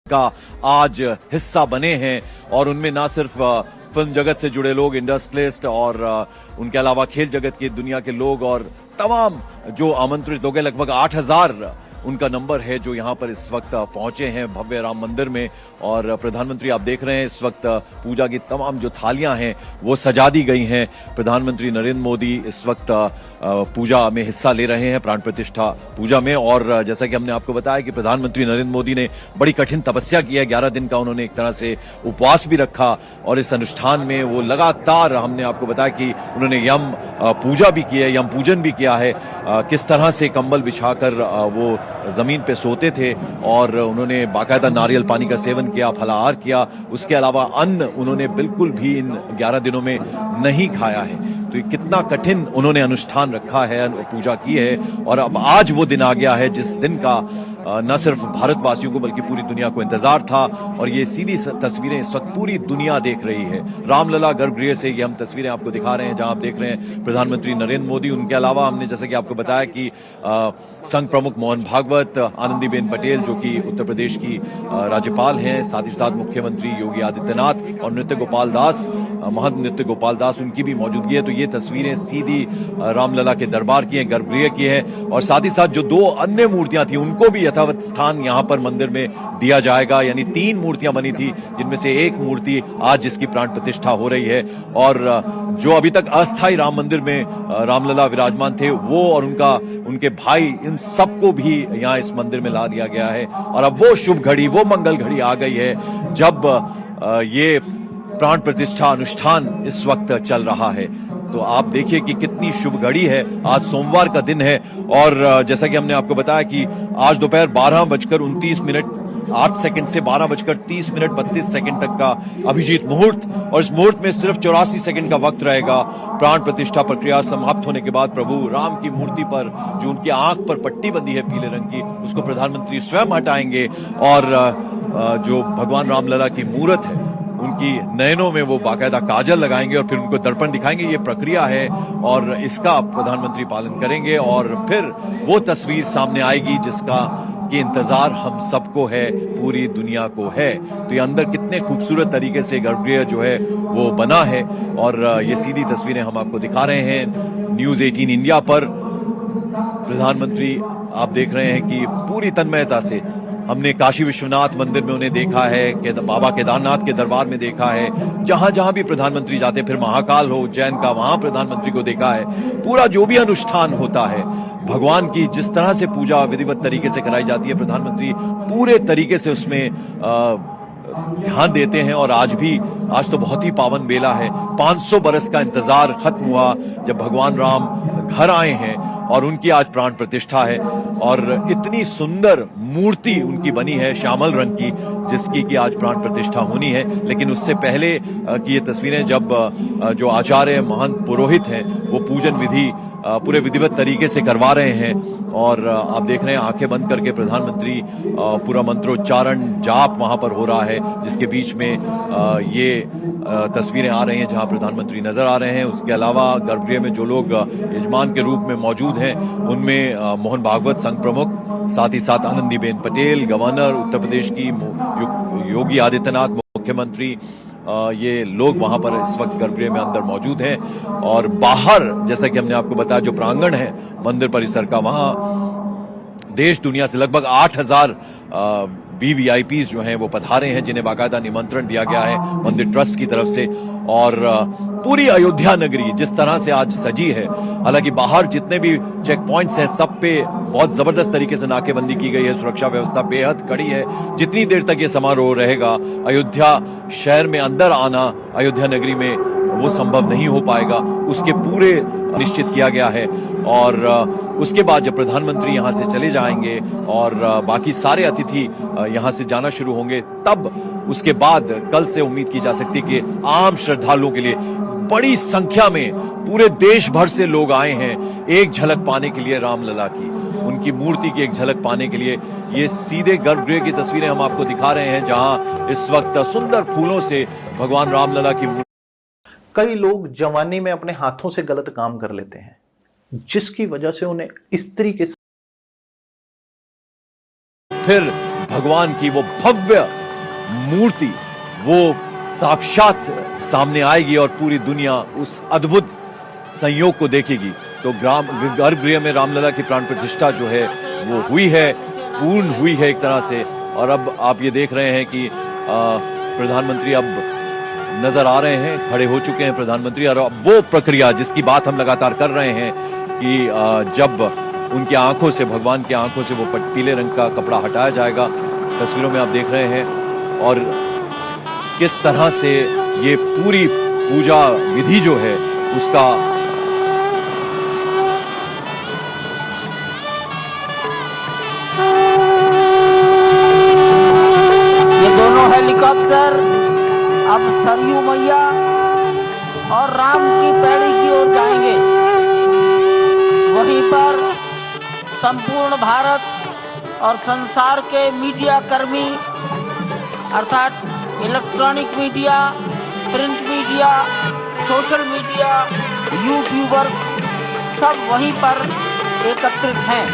का आज हिस्सा बने हैं और उनमें ना सिर्फ फिल्म जगत से जुड़े लोग, इंडस्ट्रियलिस्ट और उनके अलावा खेल जगत की दुनिया के लोग और तमाम जो आमंत्रित लोग हैं, लगभग 8,000 उनका नंबर है जो यहां पर इस वक्त पहुंचे हैं भव्य राम मंदिर में। और प्रधानमंत्री आप देख रहे हैं इस वक्त पूजा की तमाम जो थालियां हैं वो सजा दी गई हैं। प्रधानमंत्री नरेंद्र मोदी इस वक्त पूजा में हिस्सा ले रहे हैं, प्राण प्रतिष्ठा पूजा में। और जैसा कि हमने आपको बताया कि प्रधानमंत्री नरेंद्र मोदी ने बड़ी कठिन तपस्या की है, 11 दिन का उन्होंने एक तरह से उपवास भी रखा और इस अनुष्ठान में वो लगातार, हमने आपको बताया कि उन्होंने यम पूजा भी की है, यम पूजन भी किया है। किस तरह से कंबल बिछाकर वो जमीन पे सोते थे और उन्होंने बाकायदा नारियल पानी का सेवन किया, फलाहार किया। उसके अलावा अन्न उन्होंने बिल्कुल भी इन 11 दिनों में नहीं खाया है। तो कितना कठिन उन्होंने अनुष्ठान रखा है, पूजा की है। और अब आज वो दिन आ गया है जिस दिन का न सिर्फ भारतवासियों को बल्कि पूरी दुनिया को इंतजार था। और ये सीधी तस्वीरें इस वक्त पूरी दुनिया देख रही है। रामलला गर्भगृह से ये हम तस्वीरें आपको दिखा रहे हैं जहां आप देख रहे हैं प्रधानमंत्री नरेंद्र मोदी। उनके अलावा हमने जैसा कि आपको बताया कि संघ प्रमुख मोहन भागवत, आनंदीबेन पटेल जो कि उत्तर प्रदेश की राज्यपाल हैं, साथ ही साथ मुख्यमंत्री योगी आदित्यनाथ और नृत्य गोपाल दास, महंत नृत्य गोपाल दास, उनकी भी मौजूदगी है। तो ये तस्वीरें सीधी रामलला के दरबार की हैं, गर्भगृह की है। और साथ ही साथ जो 2 अन्य मूर्तियां थी उनको भी यथावत स्थान यहां पर मंदिर में दिया जाएगा। यानी 3 मूर्तियां बनी थी जिनमें से एक मूर्ति आज जिसकी प्राण प्रतिष्ठा हो रही है। और जो अभी तक अस्थायी राम मंदिर में रामलला विराजमान थे वो और उनके भाई, इन सबको भी यहां इस मंदिर में ला दिया गया है। और अब वो शुभ घड़ी, वो मंगल घड़ी आ गई है जब ये प्राण प्रतिष्ठा अनुष्ठान इस वक्त चल रहा है। तो आप देखिए कि कितनी शुभ घड़ी है। आज सोमवार का दिन है और जैसा कि हमने आपको बताया कि आज दोपहर 12:29 से 12:30 तक का अभिजीत मुहूर्त, और इस मुहूर्त में सिर्फ 84 सेकंड का वक्त रहेगा। प्राण प्रतिष्ठा प्रक्रिया समाप्त होने के बाद प्रभु राम की मूर्ति पर जो उनकी आंख पर पट्टी बंधी है पीले रंग की, उसको प्रधानमंत्री स्वयं हटाएंगे और जो भगवान रामलला की मूर्त है उनकी नयनों में वो बाकायदा काजल लगाएंगे और फिर उनको दर्पण दिखाएंगे। ये प्रक्रिया है और इसका प्रधानमंत्री पालन करेंगे और फिर वो तस्वीर सामने आएगी जिसका कि इंतजार हम सबको है, पूरी दुनिया को है। तो ये अंदर कितने खूबसूरत तरीके से गर्भगृह जो है वो बना है और ये सीधी तस्वीरें हम आपको दिखा रहे हैं न्यूज़ 18 इंडिया पर। प्रधानमंत्री आप देख रहे हैं कि पूरी तन्मयता से, हमने काशी विश्वनाथ मंदिर में उन्हें देखा है, बाबा केदारनाथ के दरबार में देखा है, जहां जहां भी प्रधानमंत्री जाते, फिर महाकाल हो उज्जैन का, वहां प्रधानमंत्री को देखा है। पूरा जो भी अनुष्ठान होता है, भगवान की जिस तरह से पूजा विधिवत तरीके से कराई जाती है, प्रधानमंत्री पूरे तरीके से उसमें ध्यान देते हैं। और आज तो बहुत ही पावन बेला है। 500 बरस का इंतजार खत्म हुआ जब भगवान राम घर आए हैं और उनकी आज प्राण प्रतिष्ठा है। और इतनी सुंदर मूर्ति उनकी बनी है श्यामल रंग की, जिसकी कि आज प्राण प्रतिष्ठा होनी है। लेकिन उससे पहले की ये तस्वीरें जब जो आचार्य महंत पुरोहित हैं वो पूजन विधि पूरे विधिवत तरीके से करवा रहे हैं। और आप देख रहे हैं आंखें बंद करके प्रधानमंत्री पूरा मंत्रोच्चारण जाप वहां पर हो रहा है, जिसके बीच में ये तस्वीरें आ रही हैं जहां प्रधानमंत्री नजर आ रहे हैं। उसके अलावा गर्भगृह में जो लोग यजमान के रूप में मौजूद हैं उनमें मोहन भागवत संघ प्रमुख, साथ ही साथ आनंदीबेन पटेल गवर्नर उत्तर प्रदेश की, योगी आदित्यनाथ मुख्यमंत्री, ये लोग वहां पर इस वक्त गर्भगृह में अंदर मौजूद हैं। और बाहर जैसा कि हमने आपको बताया जो प्रांगण है मंदिर परिसर का, वहां देश दुनिया से लगभग 8,000 VVIPs जो हैं वो पधारे हैं, जिन्हें बाकायदा निमंत्रण दिया गया है मंदिर ट्रस्ट की तरफ से। और पूरी अयोध्या नगरी जिस तरह से आज सजी है, हालांकि बाहर जितने भी चेक पॉइंट्स हैं सब पे बहुत जबरदस्त तरीके से नाकेबंदी की गई है, सुरक्षा व्यवस्था बेहद कड़ी है। जितनी देर तक ये समारोह रहेगा, अयोध्या शहर में अंदर आना अयोध्या नगरी में वो संभव नहीं हो पाएगा, उसके पूरे निश्चित किया गया है। और उसके बाद जब प्रधानमंत्री यहां से चले जाएंगे और बाकी सारे अतिथि यहां से जाना शुरू होंगे, तब उसके बाद कल से उम्मीद की जा सकती है कि आम श्रद्धालुओं के लिए बड़ी संख्या में पूरे देश भर से लोग आए हैं एक झलक पाने के लिए रामलला की, उनकी मूर्ति की एक झलक पाने के लिए। ये सीधे गर्भगृह की तस्वीरें हम आपको दिखा रहे हैं जहां इस वक्त सुंदर फूलों से भगवान रामलला की। कई लोग जवानी में अपने हाथों से गलत काम कर लेते हैं, जिसकी वजह से उन्हें स्त्री के फिर भगवान की वो भव्य मूर्ति वो साक्षात सामने आएगी और पूरी दुनिया उस अद्भुत संयोग को देखेगी। तो गर्भगृह में रामलला की प्राण प्रतिष्ठा जो है वो हुई है, पूर्ण हुई है एक तरह से। और अब आप ये देख रहे हैं कि प्रधानमंत्री अब नजर आ रहे हैं, खड़े हो चुके हैं प्रधानमंत्री। और अब वो प्रक्रिया जिसकी बात हम लगातार कर रहे हैं कि जब उनकी आंखों से, भगवान की आंखों से वो पीले रंग का कपड़ा हटाया जाएगा, तस्वीरों में आप देख रहे हैं। और किस तरह से ये पूरी पूजा विधि जो है उसका हेलीकॉप्टर अब सरयू मैया और राम की पैड़ी की ओर जाएंगे। वहीं पर संपूर्ण भारत और संसार के मीडिया कर्मी अर्थात electronic media, print media, social media, YouTubers सब वहीं पर एकत्रित हैं।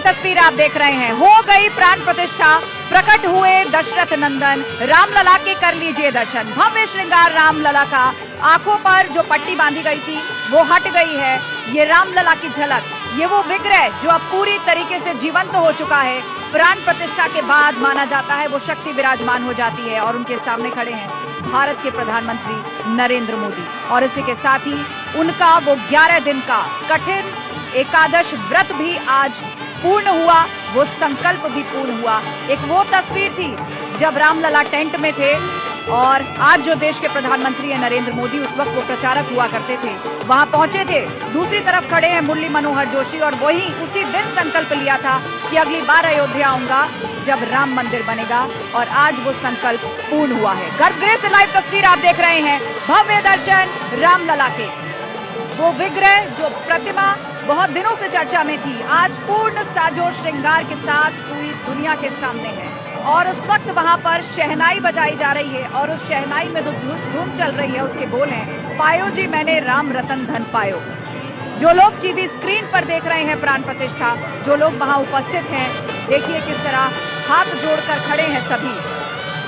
तस्वीर आप देख रहे हैं। हो गई प्राण प्रतिष्ठा, प्रकट हुए दशरथ नंदन, रामलला के कर लीजिए दर्शन। भव्य श्रृंगार रामलला का, आंखों पर जो पट्टी बांधी गई थी वो हट गई है। ये रामलला की झलक, ये वो विग्रह जो अब पूरी तरीके से जीवंत हो चुका है। प्राण प्रतिष्ठा के बाद माना जाता है वो शक्ति विराजमान हो जाती है और उनके सामने खड़े हैं भारत के प्रधानमंत्री नरेंद्र मोदी। और इसी के साथ ही उनका वो 11 दिन का कठिन एकादश व्रत भी आज पूर्ण हुआ, वो संकल्प भी पूर्ण हुआ। एक वो तस्वीर थी जब रामलला टेंट में थे और आज जो देश के प्रधानमंत्री हैं नरेंद्र मोदी, उस वक्त वो प्रचारक हुआ करते थे, वहां पहुंचे थे। दूसरी तरफ खड़े हैं मुरली मनोहर जोशी और वही उसी दिन संकल्प लिया था कि अगली बार अयोध्या आऊंगा जब राम मंदिर बनेगा और आज वो संकल्प पूर्ण हुआ है। गर्भगृह से लाइव तस्वीर आप देख रहे हैं। भव्य दर्शन रामलला के, वो विग्रह जो प्रतिमा बहुत दिनों से चर्चा में थी, आज पूर्ण साजो श्रृंगार के साथ पूरी दुनिया के सामने है। और उस वक्त वहां पर शहनाई बजाई जा रही है और उस शहनाई में जो धूम चल रही है उसके बोल हैं, पायो जी मैंने राम रतन धन पायो। जो लोग टीवी स्क्रीन पर देख रहे हैं प्राण प्रतिष्ठा, जो लोग वहां उपस्थित हैं, देखिए किस तरह हाथ जोड़कर खड़े हैं सभी।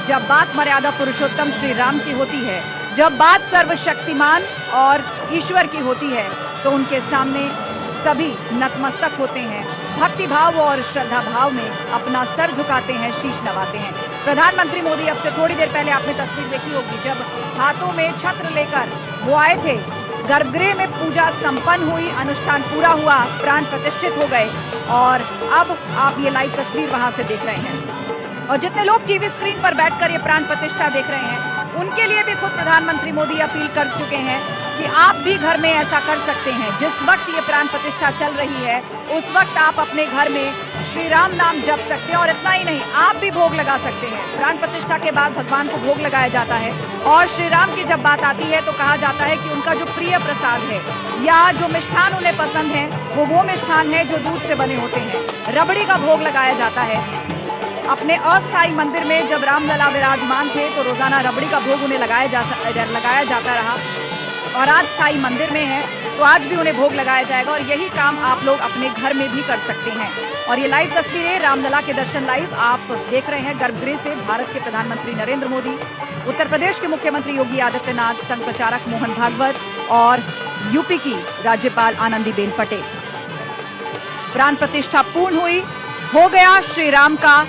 जब बात मर्यादा पुरुषोत्तम श्री राम की होती है, जब बात सर्वशक्तिमान और ईश्वर की होती है, तो उनके सामने सभी नतमस्तक होते हैं, भक्ति भाव और श्रद्धा भाव में अपना सर झुकाते हैं, शीश नवाते हैं। प्रधानमंत्री मोदी अब से थोड़ी देर पहले आपने तस्वीर देखी होगी, जब हाथों में छत्र लेकर वो आए थे, गर्भगृह में पूजा संपन्न हुई, अनुष्ठान पूरा हुआ, प्राण प्रतिष्ठित हो गए और अब आप ये लाइव तस्वीर वहां से देख रहे हैं। और जितने लोग टीवी स्क्रीन पर बैठकर ये प्राण प्रतिष्ठा देख रहे हैं, उनके लिए भी खुद प्रधानमंत्री मोदी अपील कर चुके हैं कि आप भी घर में ऐसा कर सकते हैं। जिस वक्त ये प्राण प्रतिष्ठा चल रही है, उस वक्त आप अपने घर में श्री राम नाम जप सकते हैं और इतना ही नहीं, आप भी भोग लगा सकते हैं। प्राण प्रतिष्ठा के बाद भगवान को भोग लगाया जाता है और श्री राम की जब बात आती है तो कहा जाता है कि उनका जो प्रिय प्रसाद है या जो मिष्ठान उन्हें पसंद है, वो मिष्ठान है जो दूध से बने होते हैं। रबड़ी का भोग लगाया जाता है। अपने अस्थायी मंदिर में जब रामलला विराजमान थे तो रोजाना रबड़ी का भोग उन्हें लगाया जाता रहा और आज स्थायी मंदिर में है तो आज भी उन्हें भोग लगाया जाएगा और यही काम आप लोग अपने घर में भी कर सकते हैं। और ये लाइव तस्वीरें रामलला के दर्शन लाइव आप देख रहे हैं गर्भगृह से। भारत के प्रधानमंत्री नरेंद्र मोदी, उत्तर प्रदेश के मुख्यमंत्री योगी आदित्यनाथ, संघ प्रचारक मोहन भागवत और यूपी की राज्यपाल आनंदीबेन पटेल। प्राण प्रतिष्ठा पूर्ण हुई, हो गया श्री राम का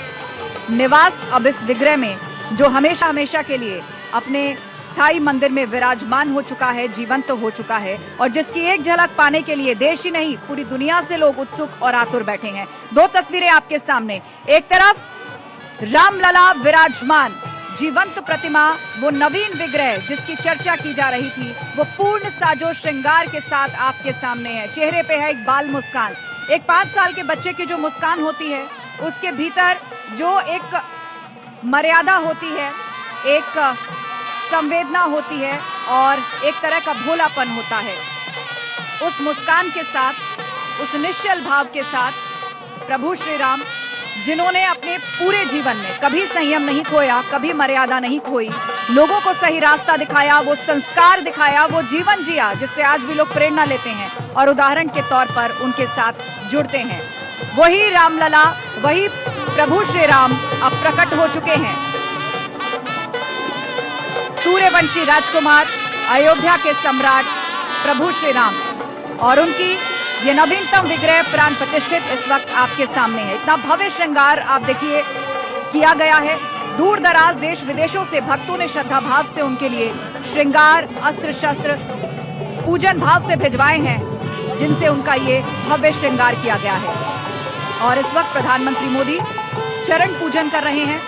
निवास अब इस विग्रह में, जो हमेशा हमेशा के लिए अपने स्थायी मंदिर में विराजमान हो चुका है, जीवंत हो चुका है और जिसकी एक झलक पाने के लिए देश ही नहीं पूरी दुनिया से लोग उत्सुक और आतुर बैठे हैं। दो तस्वीरें आपके सामने, एक तरफ रामलला विराजमान जीवंत प्रतिमा, वो नवीन विग्रह जिसकी चर्चा की जा रही थी, वो पूर्ण साजो श्रृंगार के साथ आपके सामने है। चेहरे पे है एक बाल मुस्कान, एक 5 साल के बच्चे की जो मुस्कान होती है उसके भीतर जो एक मर्यादा होती है, एक संवेदना होती है और एक तरह का भोलापन होता है। उस मुस्कान के साथ, उस निश्चल भाव के साथ प्रभु श्री राम, जिन्होंने अपने पूरे जीवन में कभी संयम नहीं खोया, कभी मर्यादा नहीं खोई, लोगों को सही रास्ता दिखाया, वो संस्कार दिखाया, वो जीवन जिया जिससे आज भी लोग प्रेरणा लेते हैं और उदाहरण के तौर पर उनके साथ जुड़ते हैं। वही रामलला, वही प्रभु श्री राम अब प्रकट हो चुके हैं। सूर्यवंशी राजकुमार, अयोध्या के सम्राट प्रभु श्री राम और उनकी ये नवीनतम विग्रह प्राण प्रतिष्ठित इस वक्त आपके सामने है। इतना भव्य श्रृंगार आप देखिए किया गया है। दूर दराज देश विदेशों से भक्तों ने श्रद्धा भाव से उनके लिए श्रृंगार, अस्त्र शस्त्र, पूजन भाव से भिजवाए हैं, जिनसे उनका ये भव्य श्रृंगार किया गया है। और इस वक्त प्रधानमंत्री मोदी चरण पूजन कर रहे हैं।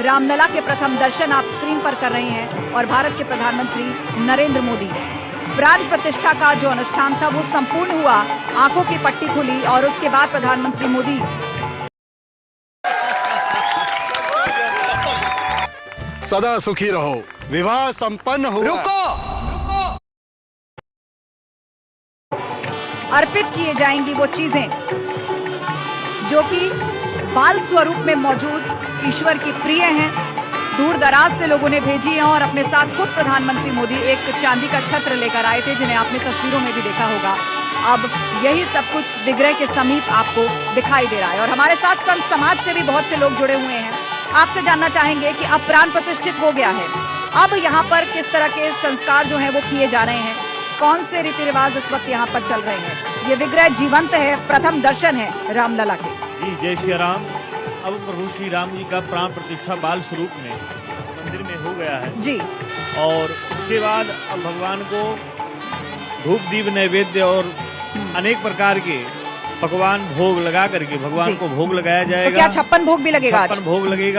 रामलला के प्रथम दर्शन आप स्क्रीन पर कर रहे हैं और भारत के प्रधानमंत्री नरेंद्र मोदी, प्राण प्रतिष्ठा का जो अनुष्ठान था वो संपूर्ण हुआ, आंखों की पट्टी खुली और उसके बाद प्रधानमंत्री मोदी सदा सुखी रहो, विवाह संपन्न हुआ। रुको। अर्पित किए जाएंगी वो चीजें जो कि बाल स्वरूप में मौजूद ईश्वर की प्रिय हैं। दूर दराज से लोगों ने भेजी हैं और अपने साथ खुद प्रधानमंत्री मोदी एक चांदी का छत्र लेकर आए थे, जिन्हें आपने तस्वीरों में भी देखा होगा। अब यही सब कुछ विग्रह के समीप आपको दिखाई दे रहा है और हमारे साथ संत समाज से भी बहुत से लोग जुड़े हुए हैं। आपसे जानना चाहेंगे कि अब प्राण प्रतिष्ठित हो गया है, अब यहाँ पर किस तरह के संस्कार जो हैं वो किए जा रहे हैं, कौन से रीति रिवाज इस वक्त यहाँ पर चल रहे हैं। ये विग्रह जीवंत है, प्रथम दर्शन है रामलला के। जी जय श्री राम। अब प्रभु श्री राम जी का प्राण प्रतिष्ठा बाल स्वरूप में मंदिर में हो गया है जी। और इसके बाद अब भगवान को धूप दीप नैवेद्य और अनेक प्रकार के पकवान भोग लगा करके भगवान को भोग लगाया जाएगा। तो क्या 56 भोग भी लगेगा? 56 भोग लगेगा।